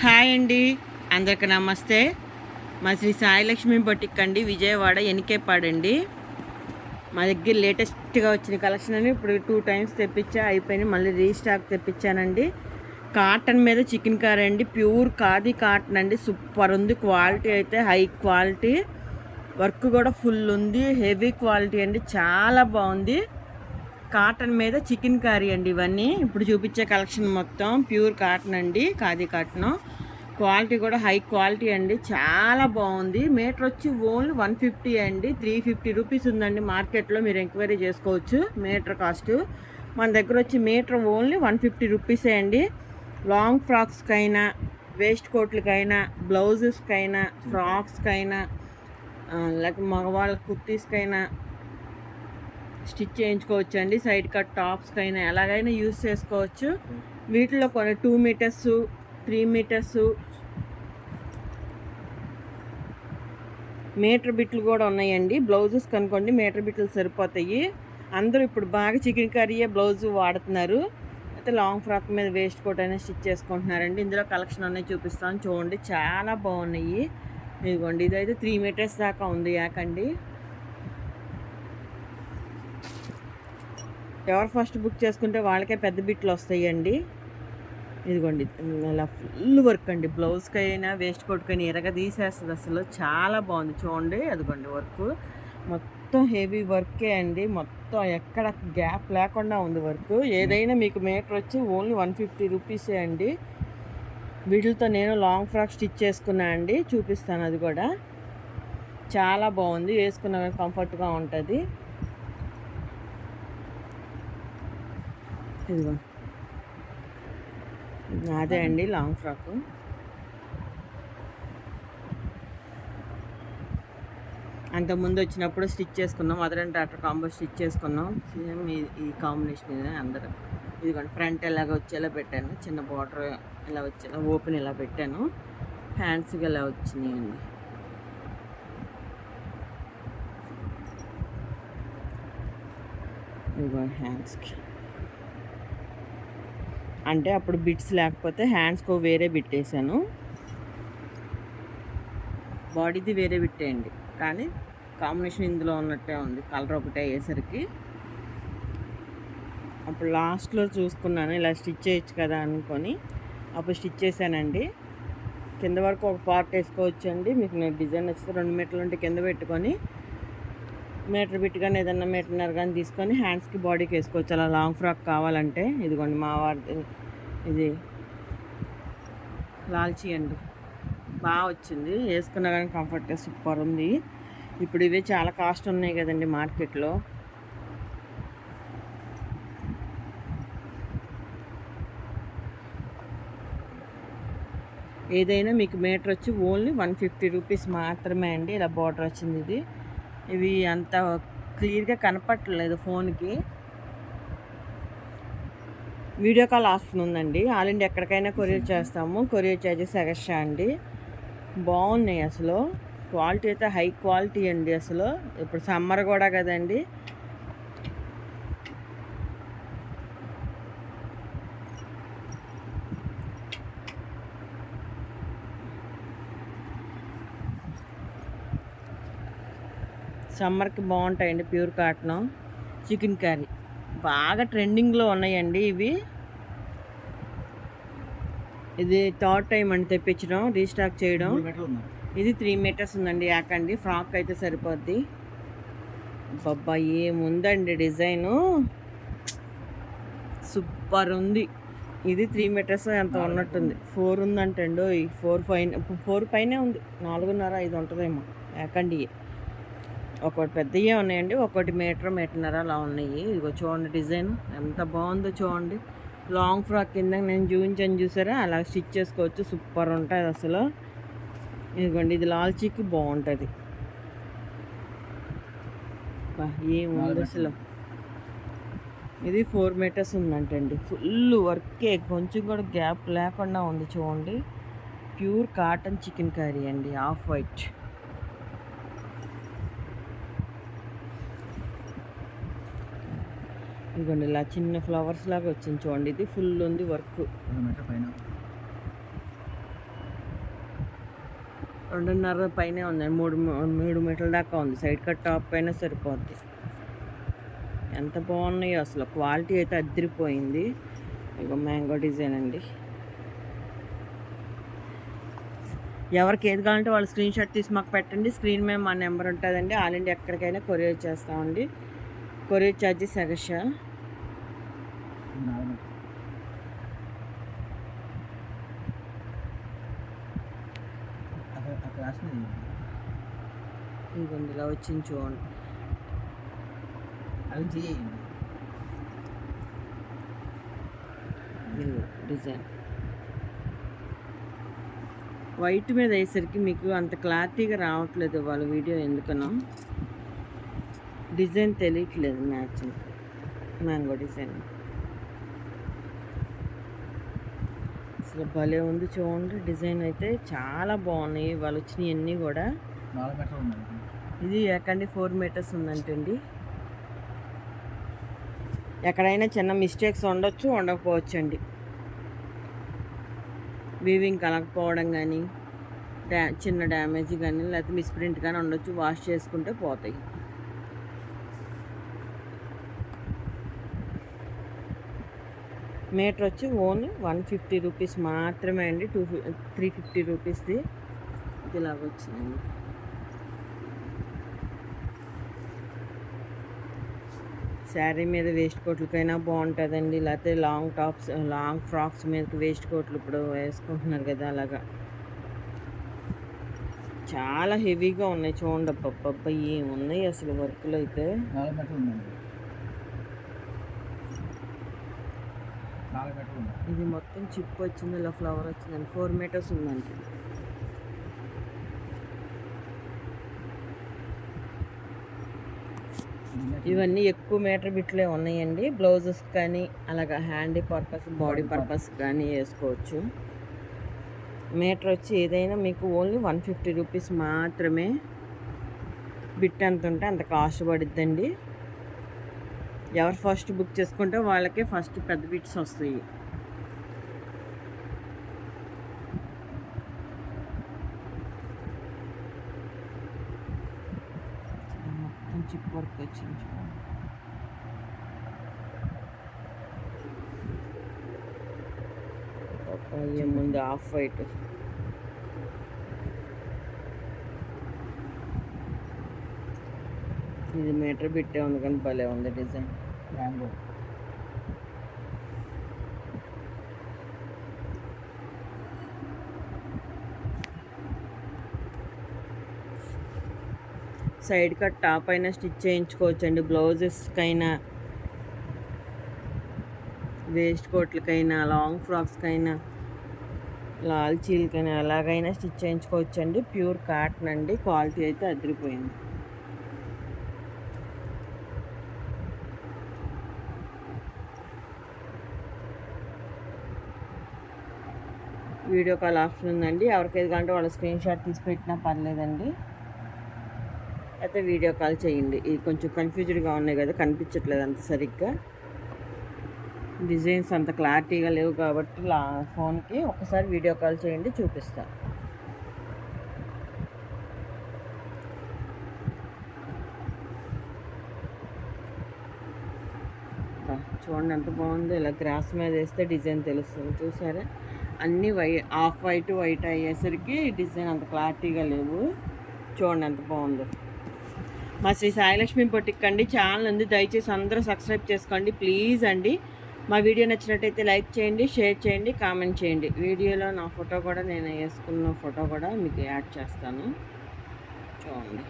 Hi అండి, అందరికి నమస్తే. మా శ్రీ సాయిలక్ష్మి బొటిక్ అండి, విజయవాడ ఎనికేపాడండి. మా దగ్గర లేటెస్ట్గా వచ్చిన కలెక్షన్ అని ఇప్పుడు 2 టైమ్స్ తెప్పించా, అయిపోయినాయి. మళ్ళీ రీస్టాక్ తెప్పించానండి. కాటన్ మీద చికెన్ కర్రీ అండి, ప్యూర్ ఖాదీ కాటన్ అండి. సూపర్ ఉంది, క్వాలిటీ అయితే హై క్వాలిటీ, వర్క్ కూడా ఫుల్ ఉంది, హెవీ క్వాలిటీ అండి, చాలా బాగుంది. కాటన్ మీద చికెన్ కర్రీ అండి. ఇవన్నీ ఇప్పుడు చూపించే కలెక్షన్ మొత్తం ప్యూర్ కాటన్ అండి, ఖాదీ కాటన్. క్వాలిటీ కూడా హై క్వాలిటీ అండి, చాలా బాగుంది. మీటర్ వచ్చి ఓన్లీ 150 అండి. 350 రూపీస్ ఉందండి మార్కెట్లో, మీరు ఎంక్వైరీ చేసుకోవచ్చు మీటర్ కాస్ట్. మన దగ్గర వచ్చి మీటర్ ఓన్లీ 150 రూపీసే అండి. లాంగ్ ఫ్రాక్స్కైనా, వేస్ట్ కోట్లకైనా, బ్లౌజెస్కైనా, ఫ్రాక్స్కైనా, లేకపోతే మగవాళ్ళ కుర్తీస్కైనా స్టిచ్ చేయించుకోవచ్చు అండి. సైడ్ కట్ టాప్స్కైనా ఎలాగైనా యూస్ చేసుకోవచ్చు. వీటిలో కొన్ని 2 మీటర్స్, 3 మీటర్స్, మీటర్ బిట్లు కూడా ఉన్నాయండి. బ్లౌజెస్ కనుకోండి మీటర్ బిట్లు సరిపోతాయి. అందరూ ఇప్పుడు బాగా చికెన్ కర్రీయే బ్లౌజ్ వాడుతున్నారు. అయితే లాంగ్ ఫ్రాక్ మీద వేస్ట్ కోట్ అయినా స్టిచ్ చేసుకుంటున్నారండి. ఇందులో కలెక్షన్ అనేది చూపిస్తాను చూడండి, చాలా బాగున్నాయి. ఇదిగోండి, ఇదైతే 3 మీటర్స్ దాకా ఉంది యాకండి. ఎవరు ఫస్ట్ బుక్ చేసుకుంటే వాళ్ళకే పెద్ద బిట్లు వస్తాయండి. ఇదిగోండి, ఇలా ఫుల్ వర్క్ అండి. బ్లౌజ్కి అయినా వేస్ట్ కోట్కైనా ఎరగ తీసేస్తుంది అసలు, చాలా బాగుంది చూడండి. అదిగోండి వర్క్ మొత్తం హెవీ వర్కే అండి, మొత్తం ఎక్కడ గ్యాప్ లేకుండా ఉంది వర్క్. ఏదైనా మీకు మీటర్ వచ్చి ఓన్లీ 150 రూపీసే అండి. వీటితో నేను లాంగ్ ఫ్రాక్ స్టిచ్ చేసుకున్నా అండి, చూపిస్తాను. అది కూడా చాలా బాగుంది, వేసుకున్న కంఫర్ట్గా ఉంటుంది. ఇదిగో అదే అండి లాంగ్ ఫ్రాక్. అంతకుముందు వచ్చినప్పుడు స్టిచ్ చేసుకున్నాం, mother and daughter combo stitch చేసుకున్నాం. సేమ్ ఈ కాంబినేషన్ ఇదే అందరూ. ఇదిగోండి, ఫ్రంట్ ఎలాగ వచ్చేలా పెట్టాను, చిన్న బార్డర్ ఇలా వచ్చేలా ఓపెన్ ఇలా పెట్టాను. హ్యాండ్స్కి ఇలా వచ్చినాయండి. ఇదిగోండి హ్యాండ్స్కి, అంటే అప్పుడు బిట్స్ లేకపోతే హ్యాండ్స్కి వేరే బిట్టేసాను, బాడీది వేరే బిట్టేయండి. కానీ కాంబినేషన్ ఇందులో ఉన్నట్టే ఉంది, కలర్ ఒకటే అయ్యేసరికి. అప్పుడు లాస్ట్లో చూసుకున్నాను ఇలా స్టిచ్ చేయొచ్చు కదా అనుకొని, అప్పుడు స్టిచ్ చేశానండి. కింద వరకు ఒక పార్ట్ వేసుకోవచ్చు అండి. మీకు నేను డిజైన్ నచ్చితే 2 మీటర్లు ఉంటే కింద పెట్టుకొని మీటర్ బిట్ కానీ ఏదన్నా మీటర్నర కానీ తీసుకొని హ్యాండ్స్కి బాడీకి వేసుకోవచ్చు, అలా లాంగ్ ఫ్రాక్ కావాలంటే. ఇదిగోండి మా వారి ఇది లాల్చీ అండి, బాగా వచ్చింది, వేసుకున్నా కానీ కంఫర్ట్గా సూపర్ ఉంది. ఇప్పుడు ఇవే చాలా కాస్ట్ ఉన్నాయి కదండి మార్కెట్లో. ఏదైనా మీకు మీటర్ వచ్చి ఓన్లీ 150 రూపీస్ మాత్రమే అండి. ఇలా బార్డర్ వచ్చింది ఇది. ఇవి అంత క్లియర్గా కనపడట్లేదు ఫోన్కి. వీడియో కాల్ ఆప్షన్ ఉందండి. ఆల్ ఇండియా ఎక్కడికైనా కొరియర్ చేస్తాము, కొరియర్ చార్జెస్ ఎక్స్ట్రా అండి. బాగున్నాయి అసలు, క్వాలిటీ అయితే హై క్వాలిటీ అండి. అసలు ఇప్పుడు సమ్మర్ కూడా కదండి, సమ్మర్కి బాగుంటాయండి. ప్యూర్ కాటన్ చికెన్ కర్రీ బాగా ట్రెండింగ్లో ఉన్నాయండి ఇవి. ఇది 3rd టైం అండి తెప్పించడం, రీస్టాక్ చేయడం. ఇది 3 మీటర్స్ ఉందండి యాకండి. ఫ్రాక్ అయితే సరిపోద్ది. బాబా ఏముందండి డిజైను, సూపర్ ఉంది. ఇది 3 మీటర్స్ ఎంత ఉన్నట్టుంది, 4 ఉందంటండి. 4 పైనే ఉంది, 4.5 5 ఉంటుందేమో యాకండి. ఒకటి పెద్దయే ఉన్నాయండి, ఒకటి మీటర్న్నర అలా ఉన్నాయి. ఇదిగో చూడండి డిజైన్ ఎంత బాగుందో చూడండి. లాంగ్ ఫ్రాక్ కింద నేను చూపించాను చూసారా, అలా స్టిచ్ చేసుకోవచ్చు, సూపర్ ఉంటుంది అసలు. ఇదిగోండి, ఇది లాల్చీకి బాగుంటుంది. ఏముంది అసలు. ఇది 4 మీటర్స్ ఉందంటండి, ఫుల్ వర్కే, కొంచెం కూడా గ్యాప్ లేకుండా ఉంది చూడండి. ప్యూర్ కాటన్ చికెన్ కర్రీ అండి, ఆఫ్ వైట్. ఇదిగోండి ఇలా చిన్న ఫ్లవర్స్ లాగా వచ్చింది చూడండి. ఇది ఫుల్ ఉంది వర్క్. 2.5 పైనే ఉందండి. 3 మీటర్ల దాకా ఉంది. సైడ్ కట్ టాప్ పైన సరిపోద్ది. ఎంత బాగున్నాయో అసలు, క్వాలిటీ అయితే అదిరిపోయింది. ఇక మ్యాంగో డిజైన్ అండి. ఎవరికి ఏది కావాలంటే వాళ్ళు స్క్రీన్ షాట్ తీసి మాకు పెట్టండి. స్క్రీన్ మీద మా నెంబర్ ఉంటుందండి. ఆల్ ఇండియా ఎక్కడికైనా కొరియర్ చేస్తామండి. Courier charges extra. ఇంకొంది ఇలా వచ్చింది చూడండి. డిజైన్ వైట్ మీద అయ్యేసరికి మీకు అంత క్లారిటీగా రావట్లేదు వాళ్ళ వీడియో, ఎందుకనో డిజైన్ తెలియట్లేదు. మ్యాచింగ్ మ్యాంగో డిజైన్ అసలు భలే ఉంది చూడండి. డిజైన్ అయితే చాలా బాగున్నాయి. వాళ్ళు వచ్చినాయి అన్నీ కూడా. ఇది ఎక్కండి 4 మీటర్స్ ఉందంటండి. ఎక్కడైనా చిన్న మిస్టేక్స్ ఉండొచ్చు, ఉండకపోవచ్చు అండి. వీవింగ్ కలగకపోవడం కానీ, చిన్న డ్యామేజ్ కానీ, లేకపోతే మిస్ప్రింట్ కానీ ఉండొచ్చు. వాష్ చేసుకుంటే పోతాయి. మీటర్ వచ్చి ఓన్లీ 150 రూపీస్ మాత్రమే అండి. 350 రూపీస్ది ఇలాగ వచ్చిందండి. శారీ మీద వేస్ట్ కోట్లకైనా బాగుంటుందండి. లేకపోతే లాంగ్ టాప్స్, లాంగ్ ఫ్రాక్స్ మీదకి వేస్ట్ కోట్లు ఇప్పుడు వేసుకుంటున్నారు కదా, అలాగా చాలా హెవీగా ఉన్నాయి చూడండి. అబ్బబ్బబ్బ ఏమున్నాయి అసలు వర్క్లు అయితే. ఇది మొత్తం చిప్ వచ్చింది, ఇలా ఫ్లవర్ వచ్చిందండి. 4 మీటర్స్ ఉందండి. ఇవన్నీ ఎక్కువ మీటర్ బిట్లే ఉన్నాయండి. బ్లౌజెస్ కానీ అలాగా హ్యాండీ పర్పస్, బాడీ పర్పస్ కానీ వేసుకోవచ్చు. మీటర్ వచ్చి ఏదైనా మీకు ఓన్లీ 150 రూపీస్ మాత్రమే. బిట్ ఎంత ఉంటే అంత కాస్ట్ పడుద్దండి. ఎవరు ఫస్ట్ బుక్ చేసుకుంటే వాళ్ళకే ఫస్ట్ పెద్ద బిట్స్ వస్తాయి. మొత్తం చిప్ వర్క్ వచ్చింది. ఏముంది ఆఫ్ వైట్. ఇది మీటర్ బిట్టే ఉంది కానీ భలే ఉంది design. Mango side cut top అయినా స్టిచ్ చేయించుకోవచ్చు అండి. బ్లౌజెస్కైనా, వేస్ట్ కోట్లకైనా, లాంగ్ ఫ్రాక్స్కైనా, లాల్చీలకైనా ఎలాగైనా స్టిచ్ చేయించుకోవచ్చు అండి. ప్యూర్ కాటన్ అండి. క్వాలిటీ అయితే అదిరిపోయింది. వీడియో కాల్ ఆప్షన్ ఉందండి. ఎవరికైతే కావాలంటే వాళ్ళ స్క్రీన్ షాట్ తీసి పెట్టినా పర్లేదండి. అయితే వీడియో కాల్ చేయండి. ఇది కొంచెం కన్ఫ్యూజ్డ్గా ఉన్నాయి కదా, కనిపించట్లేదు అంత సరిగ్గా. డిజైన్స్ అంత క్లారిటీగా లేవు కాబట్టి ఫోన్కి ఒకసారి వీడియో కాల్ చేయండి, చూపిస్తాను. చూడండి ఎంత బాగుందో. ఇలా గ్రాస్ మీద వేస్తే డిజైన్ తెలుస్తుంది, చూసారా? అన్నీ ఆఫ్ వైట్ అయ్యేసరికి డిజైన్ అంత క్లారిటీగా లేవు. చూడండి ఎంత బాగుందో. మా శ్రీ సాయిలక్ష్మి బొటిక్ అండి ఛానల్ ఉంది. దయచేసి అందరూ సబ్స్క్రైబ్ చేసుకోండి ప్లీజ్ అండి. మా వీడియో నచ్చినట్టయితే లైక్ చేయండి, షేర్ చేయండి, కామెంట్ చేయండి. వీడియోలో నా ఫోటో కూడా, నేను వేసుకున్న ఫోటో కూడా మీకు యాడ్ చేస్తాను, చూడండి.